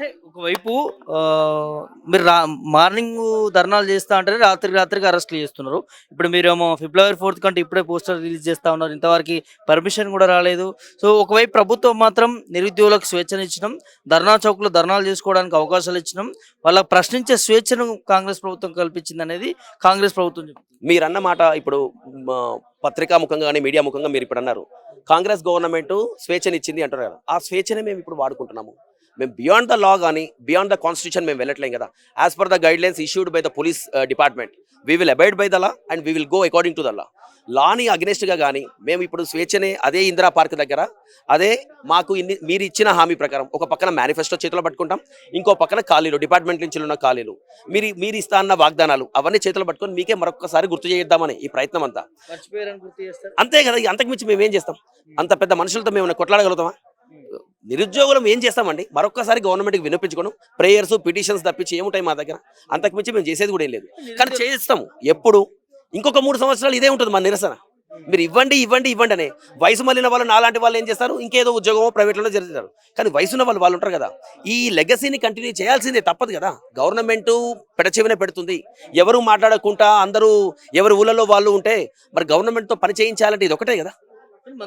అంటే ఒకవైపు మీరు మార్నింగ్ ధర్నాలు చేస్తా అంటారు, రాత్రికి అరెస్టులు చేస్తున్నారు. ఇప్పుడు మీరేమో ఫిబ్రవరి 4 కంటే ఇప్పుడే పోస్టర్ రిలీజ్ చేస్తా ఉన్నారు. ఇంతవరకు పర్మిషన్ కూడా రాలేదు. సో ఒకవైపు ప్రభుత్వం మాత్రం నిరుద్యోగులకు స్వేచ్ఛనిచ్చడం, ధర్నా చౌక్‌లో ధర్నాలు చేసుకోవడానికి అవకాశాలు ఇచ్చడం, వాళ్ళ ప్రశ్నించే స్వేచ్ఛను కాంగ్రెస్ ప్రభుత్వం కల్పించిందనేది కాంగ్రెస్ ప్రభుత్వం చెప్తుంది. మీరన్న మాట ఇప్పుడు మ పత్రికా ముఖంగా గాని, మీడియా ముఖంగా మీరిప్పుడన్నారు. కాంగ్రెస్ గవర్నమెంటు స్వేచ్ఛనిచ్చింది అంటున్నారు కదా! ఆ స్వేచ్ఛనే మేమిప్పుడు వాడుకుంటున్నాము. మేము బియాండ్ ద లా గాని, బియాండ్ ద కాన్స్టిట్యూషన్ మేము వెళ్ళట్లేం కదా! As per the guidelines issued by the police department. We will abide by the law and we will go according to the law. లాని అగెయిన్స్ట్‌గా గాని, మేము ఇప్పుడు స్వేచ్ఛనే అదే ఇందిరా పార్క్ దగ్గర, అదే మాకు మీరిచ్చిన హామీ ప్రకారం ఒక పక్కన మేనిఫెస్టో చేతిలో పట్టుకుంటాం. ఇంకో పక్కన ఖాళీలు, డిపార్ట్‌మెంట్ నుంచి ఉన్న ఖాళీలు, మీరిస్తా అన్న వాగ్దానాలు అవన్నీ చేతిలో పట్టుకొని మీకే మరొక్కసారి గుర్తు చేద్దామని ఈ ప్రయత్నం అంతా. మర్చిపోయారని గుర్తు చేస్తారు. అంతే కదా! అంతకు మించి మేమేం చేస్తాం? అంత పెద్ద మనుషులతో మేము కొట్లాడగలుగుతామా? నిరుద్యోగులం ఏం చేస్తామండి? మరొక్కసారి గవర్నమెంట్‌కి విన్నపించుకోను. ప్రేయర్స్, పిటిషన్స్ తప్పించి ఏముంటాయి మా దగ్గర? అంతకు మించి మేము చేసేది కూడా ఏం లేదు. కానీ చేస్తాము. ఎప్పుడు? ఇంకొక 3 సంవత్సరాలు ఇదే ఉంటుంది మా నిరసన. మీరు ఇవ్వండి, ఇవ్వండి, ఇవ్వండి అనే. వయసు మళ్ళిన వాళ్ళు నాలాంటి వాళ్ళు ఏం చేస్తారు? ఇంకేదో ఉద్యోగమో ప్రైవేట్‌లో చేస్తారు. కానీ వయసున్న వాళ్ళు ఉంటారు కదా! ఈ లెగసీని కంటిన్యూ చేయాల్సిందే, తప్పదు కదా! గవర్నమెంటు పెడచెవిన పెడుతుంది. ఎవరు మాట్లాడకుండా అందరూ ఎవరి ఊళ్ళలో వాళ్ళు ఉంటే మరి గవర్నమెంట్‌తో పని చేయించాలంటే ఇదొకటే కదా!